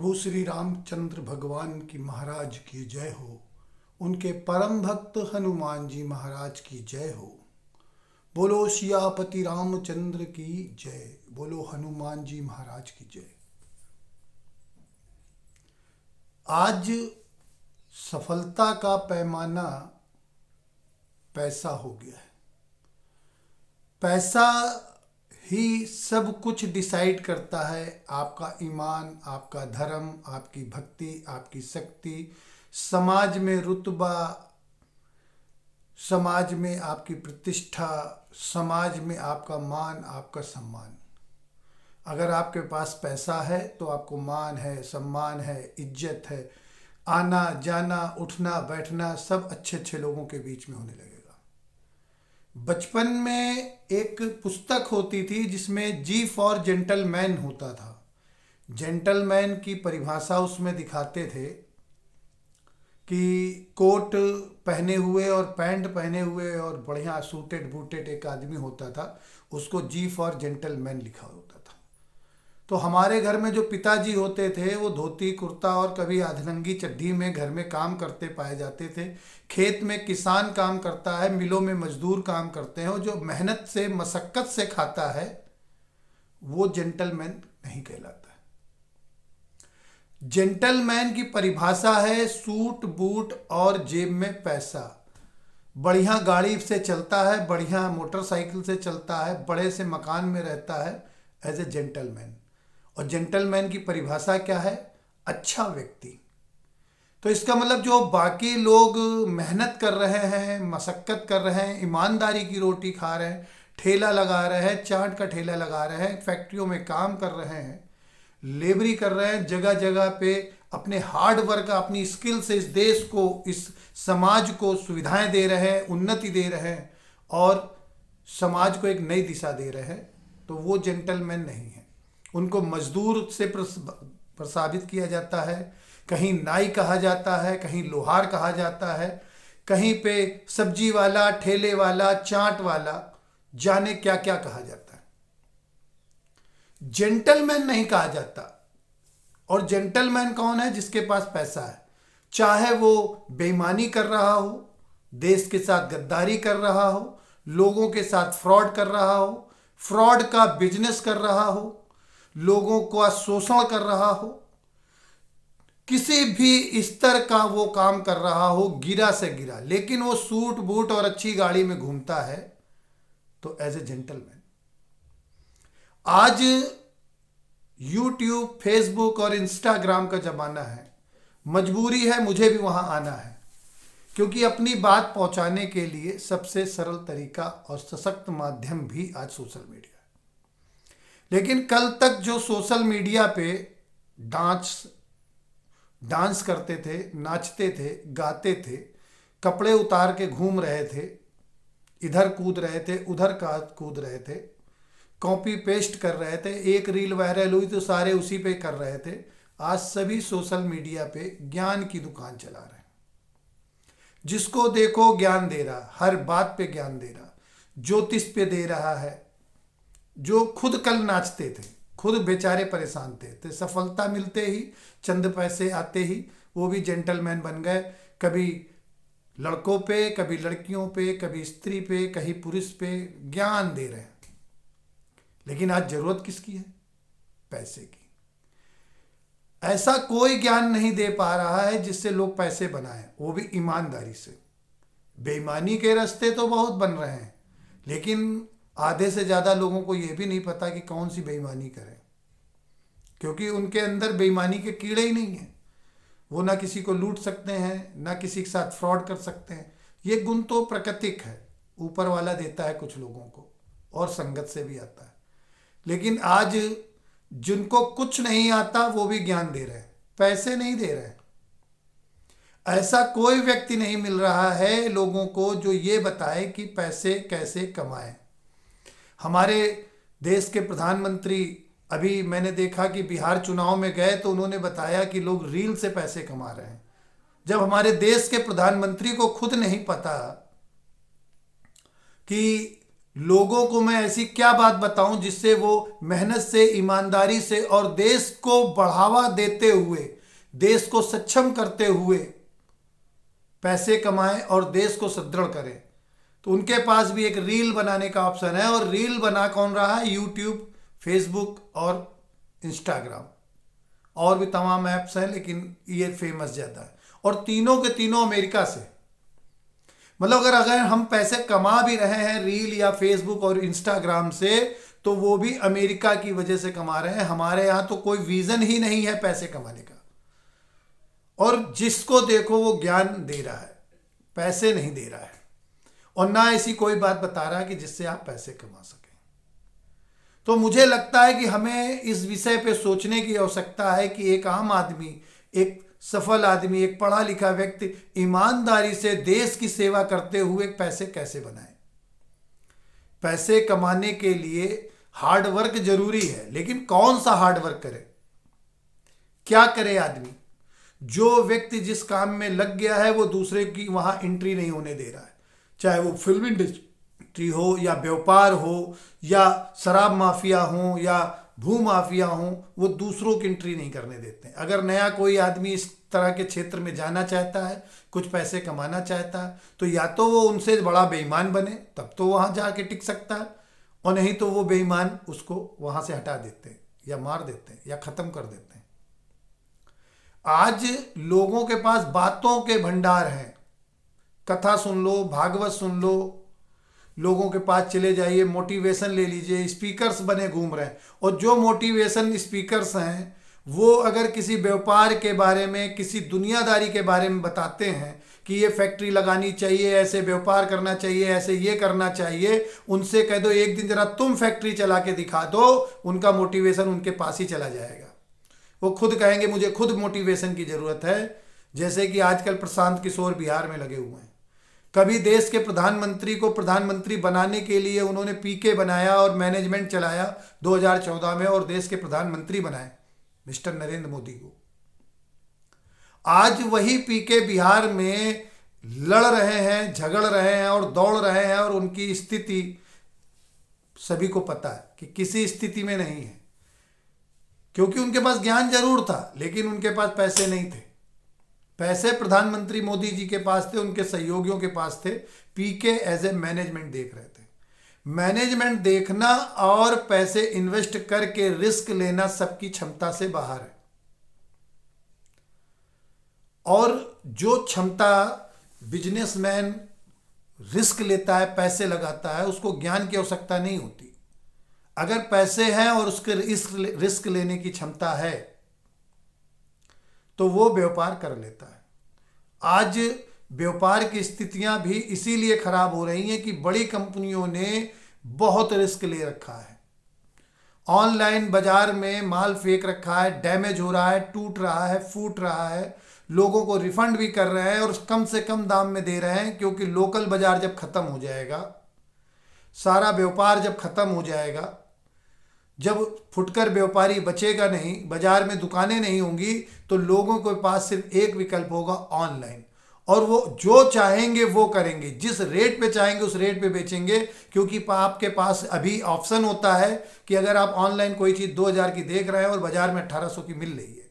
प्रभु श्री रामचंद्र भगवान की महाराज की जय हो। उनके परम भक्त हनुमान जी महाराज की जय हो। बोलो सियापति रामचंद्र की जय। बोलो हनुमान जी महाराज की जय। आज सफलता का पैमाना पैसा हो गया है। पैसा ही सब कुछ डिसाइड करता है। आपका ईमान, आपका धर्म, आपकी भक्ति, आपकी शक्ति, समाज में रुतबा, समाज में आपकी प्रतिष्ठा, समाज में आपका मान, आपका सम्मान। अगर आपके पास पैसा है तो आपको मान है, सम्मान है, इज्जत है, आना जाना, उठना बैठना सब अच्छे अच्छे लोगों के बीच में होने लगेगा। बचपन में एक पुस्तक होती थी जिसमें जी फॉर जेंटलमैन होता था। जेंटलमैन की परिभाषा उसमें दिखाते थे कि कोट पहने हुए और पैंट पहने हुए और बढ़िया सूटेड बूटेड एक आदमी होता था, उसको जी फॉर जेंटलमैन लिखा होता था। तो हमारे घर में जो पिताजी होते थे वो धोती कुर्ता और कभी अधरंगी चड्ढी में घर में काम करते पाए जाते थे। खेत में किसान काम करता है, मिलों में मजदूर काम करते हैं, और जो मेहनत से मशक्कत से खाता है वो जेंटलमैन नहीं कहलाता है। जेंटलमैन की परिभाषा है सूट बूट और जेब में पैसा। बढ़िया गाड़ी से चलता है, बढ़िया मोटरसाइकिल से चलता है, बड़े से मकान में रहता है एज ए जेंटलमैन। और जेंटलमैन की परिभाषा क्या है? अच्छा व्यक्ति। तो इसका मतलब जो बाकी लोग मेहनत कर रहे हैं, मशक्कत कर रहे हैं, ईमानदारी की रोटी खा रहे हैं, ठेला लगा रहे हैं, चाट का ठेला लगा रहे हैं, फैक्ट्रियों में काम कर रहे हैं, लेबरी कर रहे हैं, जगह जगह पे अपने हार्ड वर्क, अपनी स्किल से इस देश को, इस समाज को सुविधाएं दे रहे हैं, उन्नति दे रहे हैं और समाज को एक नई दिशा दे रहे हैं, तो वो जेंटलमैन नहीं है। उनको मजदूर से प्रसावित किया जाता है, कहीं नाई कहा जाता है, कहीं लोहार कहा जाता है, कहीं पे सब्जी वाला, ठेले वाला, चाट वाला, जाने क्या क्या कहा जाता है। जेंटलमैन नहीं कहा जाता। और जेंटलमैन कौन है? जिसके पास पैसा है, चाहे वो बेईमानी कर रहा हो, देश के साथ गद्दारी कर रहा हो, लोगों के साथ फ्रॉड कर रहा हो, फ्रॉड का बिजनेस कर रहा हो, लोगों का शोषण कर रहा हो, किसी भी स्तर का वो काम कर रहा हो, गिरा से गिरा, लेकिन वो सूट बूट और अच्छी गाड़ी में घूमता है, तो एज ए जेंटलमैन। आज यूट्यूब, फेसबुक और इंस्टाग्राम का जमाना है। मजबूरी है, मुझे भी वहां आना है, क्योंकि अपनी बात पहुंचाने के लिए सबसे सरल तरीका और सशक्त माध्यम भी आज सोशल मीडिया है। लेकिन कल तक जो सोशल मीडिया पे डांस करते थे, नाचते थे, गाते थे, कपड़े उतार के घूम रहे थे, इधर कूद रहे थे, उधर का कूद रहे थे, कॉपी पेस्ट कर रहे थे, एक रील वायरल हुई तो सारे उसी पे कर रहे थे, आज सभी सोशल मीडिया पे ज्ञान की दुकान चला रहे हैं। जिसको देखो ज्ञान दे रहा, हर बात पे ज्ञान दे रहा, ज्योतिष पे दे रहा है। जो खुद कल नाचते थे, खुद बेचारे परेशान थे, तो सफलता मिलते ही, चंद पैसे आते ही वो भी जेंटलमैन बन गए। कभी लड़कों पे, कभी लड़कियों पे, कभी स्त्री पे, कहीं पुरुष पे ज्ञान दे रहे हैं। लेकिन आज जरूरत किसकी है? पैसे की। ऐसा कोई ज्ञान नहीं दे पा रहा है जिससे लोग पैसे बनाएं, वो भी ईमानदारी से। बेईमानी के रास्ते तो बहुत बन रहे हैं, लेकिन आधे से ज़्यादा लोगों को ये भी नहीं पता कि कौन सी बेईमानी करें, क्योंकि उनके अंदर बेईमानी के कीड़े ही नहीं हैं। वो ना किसी को लूट सकते हैं, ना किसी के साथ फ्रॉड कर सकते हैं। ये गुण तो प्राकृतिक है, ऊपर वाला देता है कुछ लोगों को, और संगत से भी आता है। लेकिन आज जिनको कुछ नहीं आता वो भी ज्ञान दे रहे हैं, पैसे नहीं दे रहे हैं। ऐसा कोई व्यक्ति नहीं मिल रहा है लोगों को जो ये बताए कि पैसे कैसे कमाएं। हमारे देश के प्रधानमंत्री, अभी मैंने देखा कि बिहार चुनाव में गए तो उन्होंने बताया कि लोग रील से पैसे कमा रहे हैं। जब हमारे देश के प्रधानमंत्री को खुद नहीं पता कि लोगों को मैं ऐसी क्या बात बताऊं जिससे वो मेहनत से, ईमानदारी से और देश को बढ़ावा देते हुए, देश को सक्षम करते हुए पैसे कमाएं और देश को सुदृढ़ करें। तो उनके पास भी एक रील बनाने का ऑप्शन है, और रील बना कौन रहा है? यूट्यूब, फेसबुक और इंस्टाग्राम, और भी तमाम ऐप्स हैं, लेकिन ये फेमस ज़्यादा है। और तीनों के तीनों अमेरिका से। मतलब अगर हम पैसे कमा भी रहे हैं रील या फेसबुक और इंस्टाग्राम से, तो वो भी अमेरिका की वजह से कमा रहे हैं। हमारे यहाँ तो कोई विजन ही नहीं है पैसे कमाने का, और जिसको देखो वो ज्ञान दे रहा है, पैसे नहीं दे रहा है, और ना ऐसी कोई बात बता रहा है कि जिससे आप पैसे कमा सकें। तो मुझे लगता है कि हमें इस विषय पे सोचने की आवश्यकता है कि एक आम आदमी, एक सफल आदमी, एक पढ़ा लिखा व्यक्ति ईमानदारी से देश की सेवा करते हुए पैसे कैसे बनाए। पैसे कमाने के लिए हार्ड वर्क जरूरी है, लेकिन कौन सा हार्ड वर्क करे, क्या करे आदमी? जो व्यक्ति जिस काम में लग गया है वो दूसरे की वहां एंट्री नहीं होने दे रहा है, चाहे वो फिल्म इंडस्ट्री हो या व्यापार हो या शराब माफिया हो या भू माफिया हो, वो दूसरों की एंट्री नहीं करने देते हैं। अगर नया कोई आदमी इस तरह के क्षेत्र में जाना चाहता है, कुछ पैसे कमाना चाहता है, तो या तो वो उनसे बड़ा बेईमान बने, तब तो वहां जाके टिक सकता है, और नहीं तो वो बेईमान उसको वहां से हटा देते हैं या मार देते हैं या खत्म कर देते हैं। आज लोगों के पास बातों के भंडार हैं, कथा सुन लो, भागवत सुन लो, लोगों के पास चले जाइए, मोटिवेशन ले लीजिए, स्पीकर्स बने घूम रहे हैं। और जो मोटिवेशन स्पीकर्स हैं वो अगर किसी व्यापार के बारे में, किसी दुनियादारी के बारे में बताते हैं कि ये फैक्ट्री लगानी चाहिए, ऐसे व्यापार करना चाहिए, ऐसे ये करना चाहिए, उनसे कह दो एक दिन जरा तुम फैक्ट्री चला के दिखा दो, उनका मोटिवेशन उनके पास ही चला जाएगा। वो खुद कहेंगे मुझे खुद मोटिवेशन की ज़रूरत है। जैसे कि आजकल प्रशांत किशोर बिहार में लगे हुए हैं। कभी देश के प्रधानमंत्री को प्रधानमंत्री बनाने के लिए उन्होंने पीके बनाया और मैनेजमेंट चलाया 2014 में, और देश के प्रधानमंत्री बनाए मिस्टर नरेंद्र मोदी को। आज वही पीके बिहार में लड़ रहे हैं, झगड़ रहे हैं और दौड़ रहे हैं, और उनकी स्थिति सभी को पता है कि किसी स्थिति में नहीं है, क्योंकि उनके पास ज्ञान जरूर था लेकिन उनके पास पैसे नहीं थे। पैसे प्रधानमंत्री मोदी जी के पास थे, उनके सहयोगियों के पास थे। पीके एज ए मैनेजमेंट देख रहे थे। मैनेजमेंट देखना और पैसे इन्वेस्ट करके रिस्क लेना सबकी क्षमता से बाहर है, और जो क्षमता बिजनेसमैन रिस्क लेता है, पैसे लगाता है, उसको ज्ञान की आवश्यकता नहीं होती। अगर पैसे हैं और उसके रिस्क लेने की क्षमता है तो वो व्यापार कर लेता है। आज व्यापार की स्थितियां भी इसीलिए खराब हो रही हैं कि बड़ी कंपनियों ने बहुत रिस्क ले रखा है। ऑनलाइन बाजार में माल फेंक रखा है, डैमेज हो रहा है, टूट रहा है, फूट रहा है, लोगों को रिफंड भी कर रहे हैं और कम से कम दाम में दे रहे हैं, क्योंकि लोकल बाजार जब खत्म हो जाएगा, सारा व्यापार जब खत्म हो जाएगा, जब फुटकर व्यापारी बचेगा नहीं, बाजार में दुकानें नहीं होंगी, तो लोगों के पास सिर्फ एक विकल्प होगा, ऑनलाइन। और वो जो चाहेंगे वो करेंगे, जिस रेट पे चाहेंगे उस रेट पे बेचेंगे, क्योंकि आपके पास अभी ऑप्शन होता है कि अगर आप ऑनलाइन कोई चीज़ 2000 की देख रहे हैं और बाजार में 1800 की मिल रही है,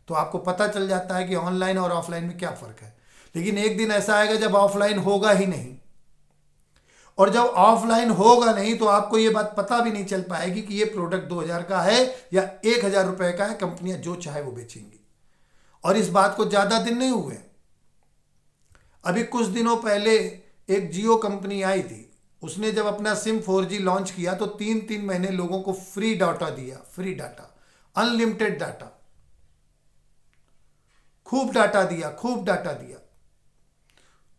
तो आपको पता चल जाता है कि ऑनलाइन और ऑफलाइन में क्या फ़र्क है। लेकिन एक दिन ऐसा आएगा जब ऑफलाइन होगा ही नहीं, और जब ऑफलाइन होगा नहीं तो आपको ये बात पता भी नहीं चल पाएगी कि ये प्रोडक्ट 2000 का है या 1000 रुपए का है। कंपनियां जो चाहे वो बेचेंगी, और इस बात को ज़्यादा दिन नहीं हुए। अभी कुछ दिनों पहले एक जियो कंपनी आई थी, उसने जब अपना सिम 4G लॉन्च किया तो 3-3 महीने लोगों को फ्री डाटा दिया, फ्री डाटा, अनलिमिटेड डाटा, खूब डाटा दिया, खूब डाटा दिया।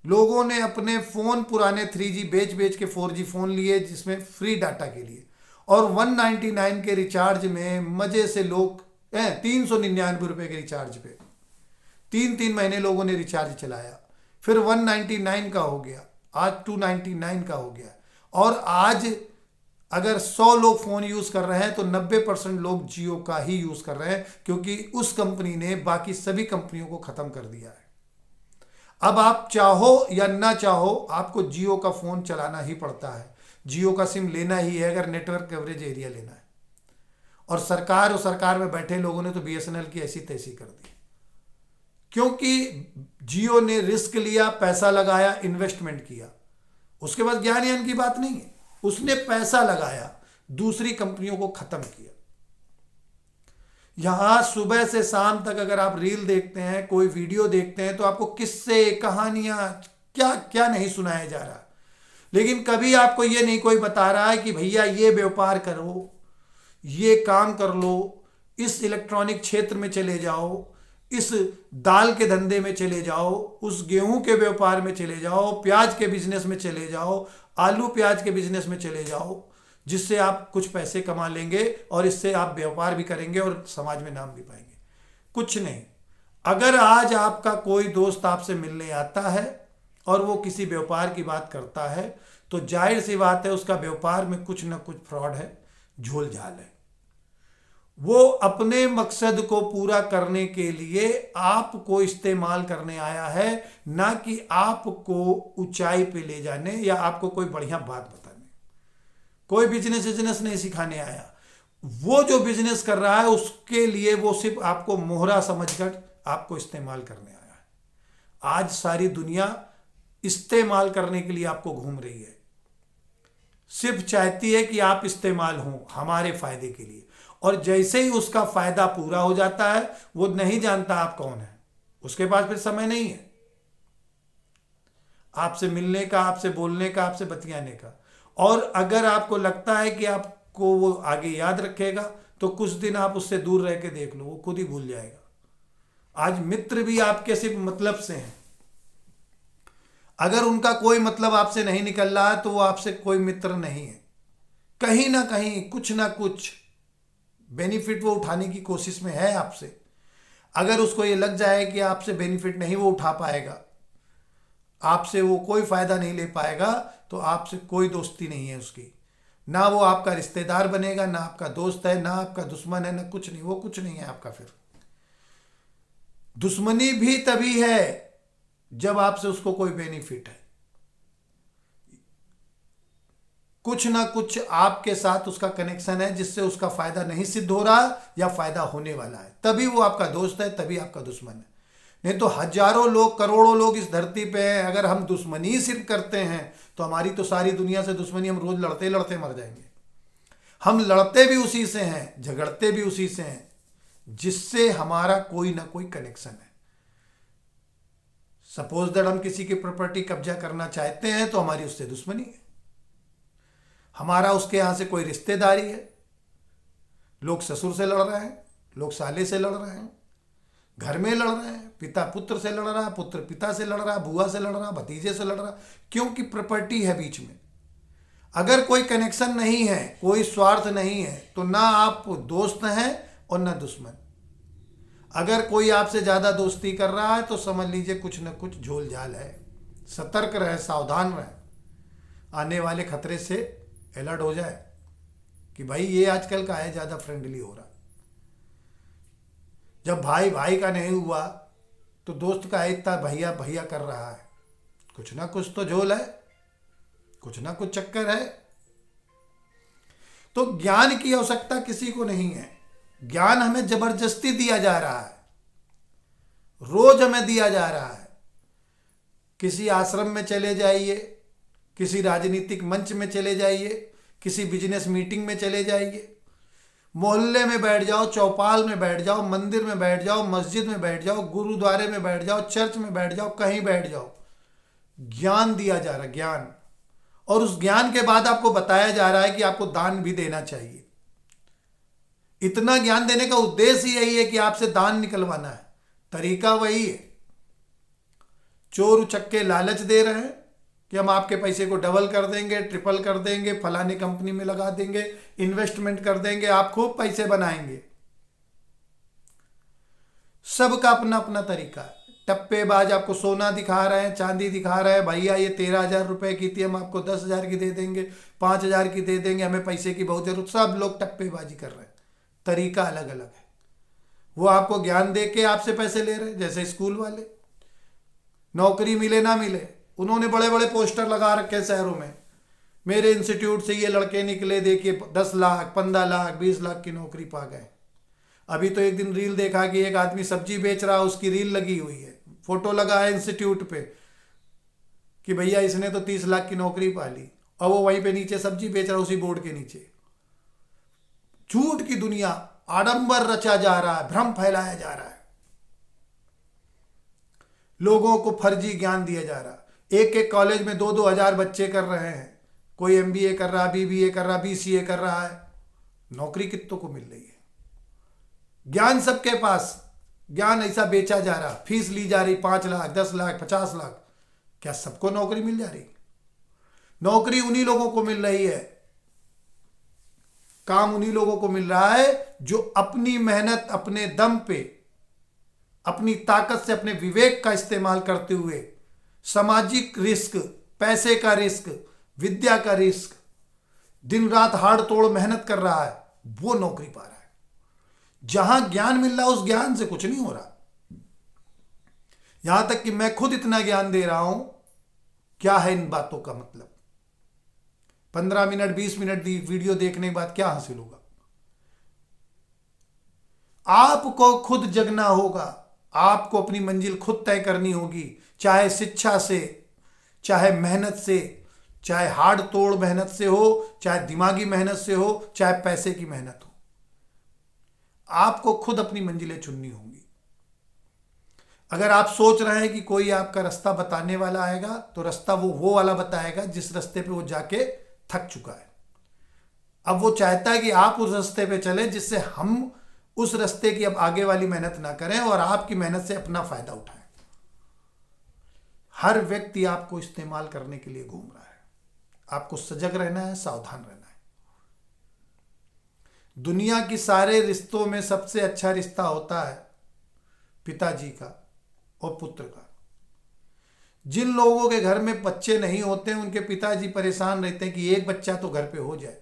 लोगों ने अपने फ़ोन पुराने 3G बेच बेच के 4G फ़ोन लिए जिसमें फ्री डाटा के लिए, और 199 के रिचार्ज में मज़े से लोग 399 रुपये के रिचार्ज पे 3-3 महीने लोगों ने रिचार्ज चलाया। फिर 199 का हो गया, आज 299 का हो गया, और आज अगर 100 लोग फ़ोन यूज़ कर रहे हैं तो 90% लोग जियो का ही यूज़ कर रहे हैं, क्योंकि उस कंपनी ने बाकी सभी कंपनियों को ख़त्म कर दिया है। अब आप चाहो या ना चाहो आपको जियो का फ़ोन चलाना ही पड़ता है। जियो का सिम लेना ही है अगर नेटवर्क कवरेज एरिया लेना है। और सरकार में बैठे लोगों ने तो बीएसएनएल की ऐसी तैसी कर दी, क्योंकि जियो ने रिस्क लिया, पैसा लगाया, इन्वेस्टमेंट किया। उसके बाद ज्ञान की बात नहीं है, उसने पैसा लगाया, दूसरी कंपनियों को खत्म किया। यहां सुबह से शाम तक अगर आप रील देखते हैं, कोई वीडियो देखते हैं, तो आपको किस्से, कहानियां, क्या क्या नहीं सुनाया जा रहा। लेकिन कभी आपको ये नहीं कोई बता रहा है कि भैया ये व्यापार करो, ये काम कर लो, इस इलेक्ट्रॉनिक क्षेत्र में चले जाओ, इस दाल के धंधे में चले जाओ, उस गेहूं के व्यापार में चले जाओ, प्याज के बिजनेस में चले जाओ, आलू प्याज के बिजनेस में चले जाओ, जिससे आप कुछ पैसे कमा लेंगे और इससे आप व्यापार भी करेंगे और समाज में नाम भी पाएंगे। कुछ नहीं। अगर आज आपका कोई दोस्त आपसे मिलने आता है और वो किसी व्यापार की बात करता है, तो जाहिर सी बात है उसका व्यापार में कुछ ना कुछ फ्रॉड है, झोल झाल है। वो अपने मकसद को पूरा करने के लिए आपको इस्तेमाल करने आया है, ना कि आपको ऊंचाई पे ले जाने या आपको कोई बढ़िया बात बताने। कोई बिजनेस नहीं सिखाने आया। वो जो बिजनेस कर रहा है उसके लिए वो सिर्फ आपको मोहरा समझकर आपको इस्तेमाल करने आया है। आज सारी दुनिया इस्तेमाल करने के लिए आपको घूम रही है, सिर्फ चाहती है कि आप इस्तेमाल हों हमारे फायदे के लिए। और जैसे ही उसका फायदा पूरा हो जाता है, वो नहीं जानता आप कौन है, उसके पास फिर समय नहीं है आपसे मिलने का, आपसे बोलने का, आपसे बतियाने का। और अगर आपको लगता है कि आपको वो आगे याद रखेगा, तो कुछ दिन आप उससे दूर रह के देख लो, वो खुद ही भूल जाएगा। आज मित्र भी आपके सिर्फ मतलब से हैं। अगर उनका कोई मतलब आपसे नहीं निकल रहा है, तो वो आपसे कोई मित्र नहीं है। कहीं ना कहीं कुछ ना कुछ बेनिफिट वो उठाने की कोशिश में है आपसे। अगर उसको ये लग जाए कि आपसे बेनिफिट नहीं वो उठा पाएगा, आपसे वो कोई फायदा नहीं ले पाएगा, तो आपसे कोई दोस्ती नहीं है उसकी। ना वो आपका रिश्तेदार बनेगा, ना आपका दोस्त है, ना आपका दुश्मन है, ना कुछ नहीं। वो कुछ नहीं है आपका। फिर दुश्मनी भी तभी है जब आपसे उसको कोई बेनिफिट है। कुछ ना कुछ आपके साथ उसका कनेक्शन है जिससे उसका फायदा नहीं सिद्ध हो रहा या फायदा होने वाला है, तभी वो आपका दोस्त है, तभी आपका दुश्मन है। नहीं तो हजारों लोग, करोड़ों लोग इस धरती पे हैं। अगर हम दुश्मनी ही सिर्फ करते हैं तो हमारी तो सारी दुनिया से दुश्मनी, हम रोज लड़ते लड़ते मर जाएंगे। हम लड़ते भी उसी से हैं, झगड़ते भी उसी से हैं जिससे हमारा कोई ना कोई कनेक्शन है। सपोज दैट हम किसी की प्रॉपर्टी कब्जा करना चाहते हैं तो हमारी उससे दुश्मनी है। हमारा उसके यहां से कोई रिश्तेदारी है, लोग ससुर से लड़ रहे हैं, लोग साले से लड़ रहे हैं, घर में लड़ रहे हैं, पिता पुत्र से लड़ रहा है, पुत्र पिता से लड़ रहा है, बुआ से लड़ रहा है, भतीजे से लड़ रहा है, क्योंकि प्रॉपर्टी है बीच में। अगर कोई कनेक्शन नहीं है, कोई स्वार्थ नहीं है, तो ना आप दोस्त हैं और ना दुश्मन। अगर कोई आपसे ज्यादा दोस्ती कर रहा है तो समझ लीजिए कुछ ना कुछ झोल झाल है। सतर्क रहे, सावधान रहे, आने वाले खतरे से अलर्ट हो जाए कि भाई ये आजकल का है, ज्यादा फ्रेंडली हो रहा। जब भाई भाई का नहीं हुआ तो दोस्त का इतना भैया भैया कर रहा है। कुछ ना कुछ तो झोल है, कुछ ना कुछ चक्कर है। तो ज्ञान की आवश्यकता किसी को नहीं है। ज्ञान हमें जबरदस्ती दिया जा रहा है, रोज हमें दिया जा रहा है। किसी आश्रम में चले जाइए, किसी राजनीतिक मंच में चले जाइए, किसी बिजनेस मीटिंग में चले जाइए, मोहल्ले में बैठ जाओ, चौपाल में बैठ जाओ, मंदिर में बैठ जाओ, मस्जिद में बैठ जाओ, गुरुद्वारे में बैठ जाओ, चर्च में बैठ जाओ, कहीं बैठ जाओ, ज्ञान दिया जा रहा है, ज्ञान। और उस ज्ञान के बाद आपको बताया जा रहा है कि आपको दान भी देना चाहिए। इतना ज्ञान देने का उद्देश्य यही है कि आपसे दान निकलवाना है। तरीका वही है। चोर उचक्के लालच दे रहे हैं कि हम आपके पैसे को डबल कर देंगे, ट्रिपल कर देंगे, फलानी कंपनी में लगा देंगे, इन्वेस्टमेंट कर देंगे, आप खूब पैसे बनाएंगे। सबका अपना अपना तरीका है। टप्पेबाज आपको सोना दिखा रहे हैं, चांदी दिखा रहे हैं, भैया ये 13,000 रुपए की थी, हम आपको 10,000 की दे देंगे, 5,000 की दे देंगे, हमें पैसे की बहुत जरूरत। सब लोग टप्पेबाजी कर रहे हैं, तरीका अलग अलग है। वो आपको ज्ञान दे के आपसे पैसे ले रहे हैं। जैसे स्कूल वाले, नौकरी मिले ना मिले, उन्होंने बड़े बड़े पोस्टर लगा रखे हैं शहरों में, मेरे इंस्टीट्यूट से ये लड़के निकले, देखिए 10 लाख 15 लाख 20 लाख की नौकरी पा गए। अभी तो एक दिन रील देखा कि एक आदमी सब्जी बेच रहा है, उसकी रील लगी हुई है, फोटो लगा है इंस्टीट्यूट पे कि भैया इसने तो 30 लाख की नौकरी पा ली, और वो वहीं पे नीचे सब्जी बेच रहा है उसी बोर्ड के नीचे। झूठ की दुनिया, आडंबर रचा जा रहा है, भ्रम फैलाया जा रहा है, लोगों को फर्जी ज्ञान दिया जा रहा है। एक एक कॉलेज में 2-2 हजार बच्चे कर रहे हैं, कोई एमबीए कर रहा, बीबीए कर रहा, बीसीए कर रहा है, नौकरी कितनों को मिल रही है? ज्ञान सबके पास, ज्ञान ऐसा बेचा जा रहा, फीस ली जा रही 5 लाख 10 लाख 50 लाख, क्या सबको नौकरी मिल जा रही? नौकरी उन्हीं लोगों को मिल रही है, काम उन्हीं लोगों को मिल रहा है जो अपनी मेहनत, अपने दम पे, अपनी ताकत से, अपने विवेक का इस्तेमाल करते हुए सामाजिक रिस्क, पैसे का रिस्क, विद्या का रिस्क, दिन रात हाड़ तोड़ मेहनत कर रहा है, वो नौकरी पा रहा है। जहां ज्ञान मिल रहा है उस ज्ञान से कुछ नहीं हो रहा। यहां तक कि मैं खुद इतना ज्ञान दे रहा हूं, क्या है इन बातों का मतलब? 15 मिनट 20 मिनट वीडियो देखने के बाद क्या हासिल होगा? आपको खुद जगना होगा, आपको अपनी मंजिल खुद तय करनी होगी, चाहे शिक्षा से, चाहे मेहनत से, चाहे हाड़ तोड़ मेहनत से हो, चाहे दिमागी मेहनत से हो, चाहे पैसे की मेहनत हो। आपको खुद अपनी मंजिलें चुननी होंगी। अगर आप सोच रहे हैं कि कोई आपका रास्ता बताने वाला आएगा, तो रास्ता वो वाला बताएगा जिस रास्ते पे वो जाके थक चुका है। अब वो चाहता है कि आप उस रास्ते पे चले जिससे हम उस रास्ते की अब आगे वाली मेहनत ना करें और आपकी मेहनत से अपना फायदा उठाएं। हर व्यक्ति आपको इस्तेमाल करने के लिए घूम रहा है। आपको सजग रहना है, सावधान रहना है। दुनिया की सारे रिश्तों में सबसे अच्छा रिश्ता होता है पिताजी का और पुत्र का। जिन लोगों के घर में बच्चे नहीं होते हैं, उनके पिताजी परेशान रहते हैं कि एक बच्चा तो घर पे हो जाए।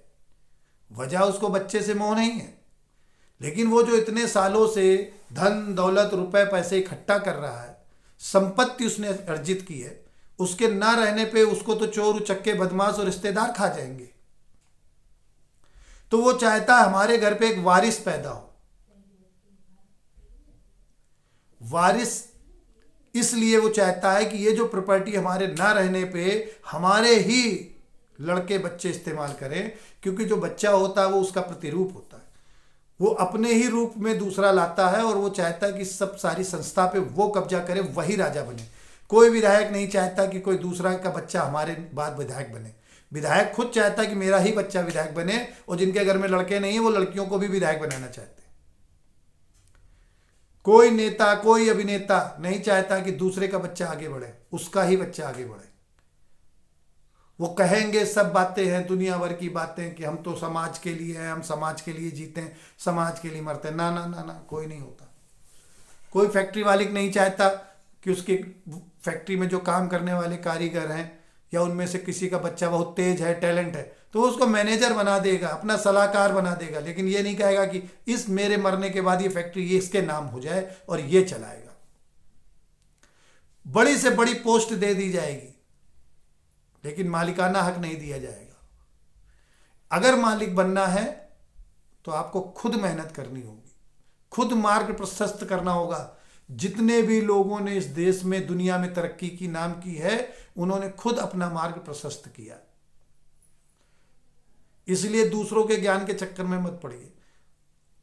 वजह उसको बच्चे से मोह नहीं है, लेकिन वो जो इतने सालों से धन दौलत रुपए पैसे इकट्ठा कर रहा है, संपत्ति उसने अर्जित की है, उसके ना रहने पे उसको तो चोर उचक्के बदमाश और रिश्तेदार खा जाएंगे। तो वो चाहता है हमारे घर पे एक वारिस पैदा हो। वारिस इसलिए वो चाहता है कि ये जो प्रॉपर्टी हमारे ना रहने पे हमारे ही लड़के बच्चे इस्तेमाल करें, क्योंकि जो बच्चा होता है वो उसका प्रतिरूप होता है, वो अपने ही रूप में दूसरा लाता है और वो चाहता है कि सब सारी संस्था पे वो कब्जा करे, वही राजा बने। कोई विधायक नहीं चाहता कि कोई दूसरा का बच्चा हमारे बाद विधायक बने। विधायक खुद चाहता है कि मेरा ही बच्चा विधायक बने, और जिनके घर में लड़के नहीं है वो लड़कियों को भी विधायक बनाना चाहते हैं। कोई नेता, कोई अभिनेता नहीं चाहता कि दूसरे का बच्चा आगे बढ़े, उसका ही बच्चा आगे बढ़े। वो कहेंगे सब बातें हैं, दुनिया भर की बातें कि हम तो समाज के लिए हैं, हम समाज के लिए जीते हैं, समाज के लिए मरते हैं। ना ना ना ना, कोई नहीं होता। कोई फैक्ट्री मालिक नहीं चाहता कि उसकी फैक्ट्री में जो काम करने वाले कारीगर हैं या उनमें से किसी का बच्चा बहुत तेज है, टैलेंट है, तो उसको मैनेजर बना देगा, अपना सलाहकार बना देगा, लेकिन ये नहीं कहेगा कि इस मेरे मरने के बाद ये फैक्ट्री ये इसके नाम हो जाए और ये चलाएगा। बड़ी से बड़ी पोस्ट दे दी जाएगी, लेकिन मालिकाना हक नहीं दिया जाएगा। अगर मालिक बनना है तो आपको खुद मेहनत करनी होगी, खुद मार्ग प्रशस्त करना होगा। जितने भी लोगों ने इस देश में दुनिया में तरक्की की नाम की है, उन्होंने खुद अपना मार्ग प्रशस्त किया। इसलिए दूसरों के ज्ञान के चक्कर में मत पड़िए।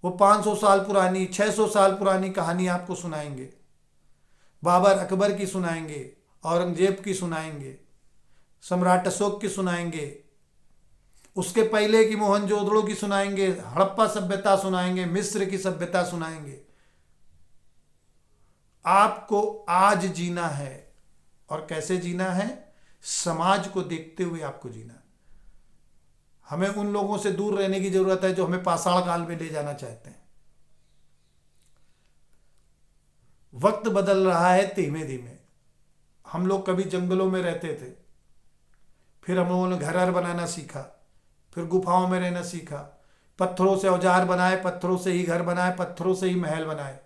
वो 500 साल पुरानी 600 साल पुरानी कहानी आपको सुनाएंगे, बाबर अकबर की सुनाएंगे, औरंगजेब की सुनाएंगे, सम्राट अशोक की सुनाएंगे, उसके पहले की मोहनजोदड़ो की सुनाएंगे, हड़प्पा सभ्यता सुनाएंगे, मिस्र की सभ्यता सुनाएंगे। आपको आज जीना है, और कैसे जीना है? समाज को देखते हुए आपको जीना है। हमें उन लोगों से दूर रहने की जरूरत है जो हमें पाषाण काल में ले जाना चाहते हैं। वक्त बदल रहा है धीमे धीमे। हम लोग कभी जंगलों में रहते थे, फिर हम लोगों ने घर बनाना सीखा, फिर गुफाओं में रहना सीखा, पत्थरों से औजार बनाए, पत्थरों से ही घर बनाए, पत्थरों से ही महल बनाए।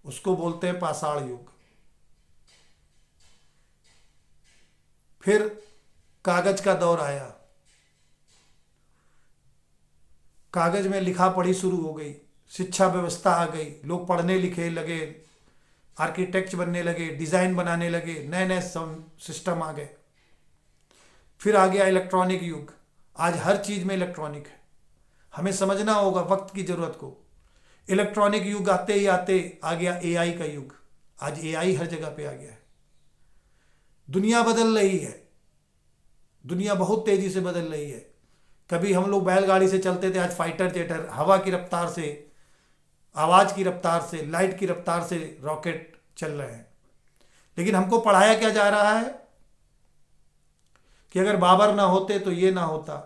उसको बोलते हैं पाषाण युग। फिर कागज का दौर आया, कागज में लिखा पढ़ी शुरू हो गई, शिक्षा व्यवस्था आ गई, लोग पढ़ने लिखे लगे, आर्किटेक्ट बनने लगे, डिज़ाइन बनाने लगे, नए नए सिस्टम आ गए। फिर आ गया इलेक्ट्रॉनिक युग। आज हर चीज़ में इलेक्ट्रॉनिक है। हमें समझना होगा वक्त की ज़रूरत को। इलेक्ट्रॉनिक युग आते ही आते आ गया एआई का युग। आज एआई हर जगह पे आ गया है। दुनिया बदल रही है, दुनिया बहुत तेज़ी से बदल रही है। कभी हम लोग बैलगाड़ी से चलते थे, आज फाइटर जेटर, हवा की रफ्तार से, आवाज़ की रफ्तार से, लाइट की रफ्तार से रॉकेट चल रहे हैं। लेकिन हमको पढ़ाया क्या जा रहा है कि अगर बाबर ना होते तो ये ना होता,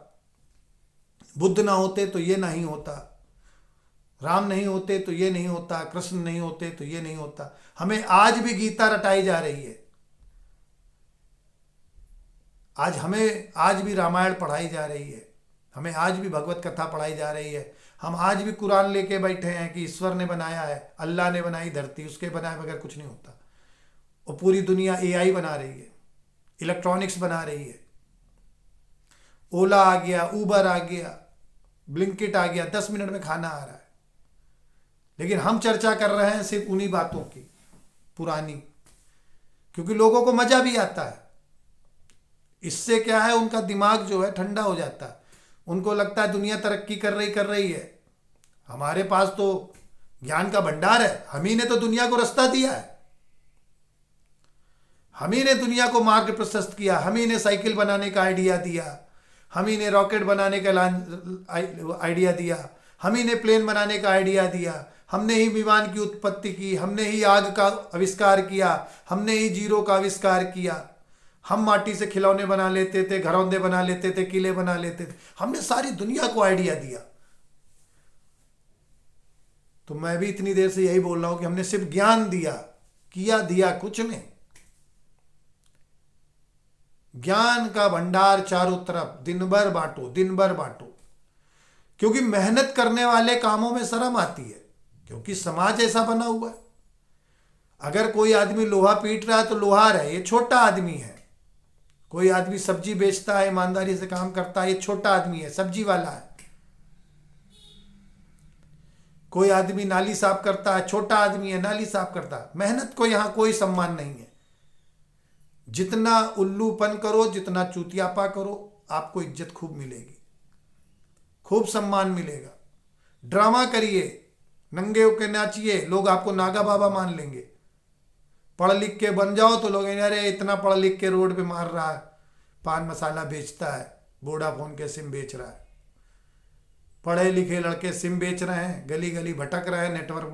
बुद्ध ना होते तो ये नहीं होता, राम नहीं होते तो ये नहीं होता, कृष्ण नहीं होते तो ये नहीं होता। हमें आज भी गीता रटाई जा रही है, हमें आज भी रामायण पढ़ाई जा रही है, हमें आज भी भगवत कथा पढ़ाई जा रही है। हम आज भी कुरान लेके बैठे हैं कि ईश्वर ने बनाया है, अल्लाह ने बनाई धरती, उसके बनाए बगैर कुछ नहीं होता। और पूरी दुनिया एआई बना रही है, इलेक्ट्रॉनिक्स बना रही है। ओला आ गया, उबर आ गया, ब्लिंकिट आ गया, 10 मिनट में खाना आ रहा है। लेकिन हम चर्चा कर रहे हैं सिर्फ उन्हीं बातों की, पुरानी, क्योंकि लोगों को मजा भी आता है। इससे क्या है, उनका दिमाग जो है ठंडा हो जाता है। उनको लगता है दुनिया तरक्की कर रही है। हमारे पास तो ज्ञान का भंडार है, हम ही ने तो दुनिया को रास्ता दिया है, हम ही ने दुनिया को मार्ग प्रशस्त किया, हम ही ने साइकिल बनाने का आइडिया दिया, हम ही ने रॉकेट बनाने का आइडिया दिया, हम ही ने प्लेन बनाने का आइडिया दिया, हमने ही विमान की उत्पत्ति की, हमने ही आग का आविष्कार किया, हमने ही जीरो का आविष्कार किया। हम माटी से खिलौने बना लेते थे, घरौंदे बना लेते थे, किले बना लेते थे, हमने सारी दुनिया को आइडिया दिया। तो मैं भी इतनी देर से यही बोल रहा हूं कि हमने सिर्फ ज्ञान दिया, किया दिया कुछ नहीं। ज्ञान का भंडार चारों तरफ, दिन भर बांटो, दिन भर बांटो। क्योंकि मेहनत करने वाले कामों में शर्म आती है, क्योंकि समाज ऐसा बना हुआ है। अगर कोई आदमी लोहा पीट रहा है तो लोहार है, ये छोटा आदमी है। कोई आदमी सब्जी बेचता है, ईमानदारी से काम करता है, ये छोटा आदमी है, सब्जी वाला है। कोई आदमी नाली साफ करता है, छोटा आदमी है, नाली साफ करता है। मेहनत को यहां कोई सम्मान नहीं है। जितना उल्लूपन करो, जितना चूतियापा करो, आपको इज्जत खूब मिलेगी, खूब सम्मान मिलेगा। ड्रामा करिए, नंगे होके नाचिए, लोग आपको नागा बाबा मान लेंगे। पढ़ लिख के बन जाओ तो लोग अरे इतना पढ़ लिख के रोड पे मार रहा है, पान मसाला बेचता है, वोडाफोन के सिम बेच रहा है। पढ़े लिखे लड़के सिम बेच रहे हैं, गली गली भटक रहे हैं, नेटवर्क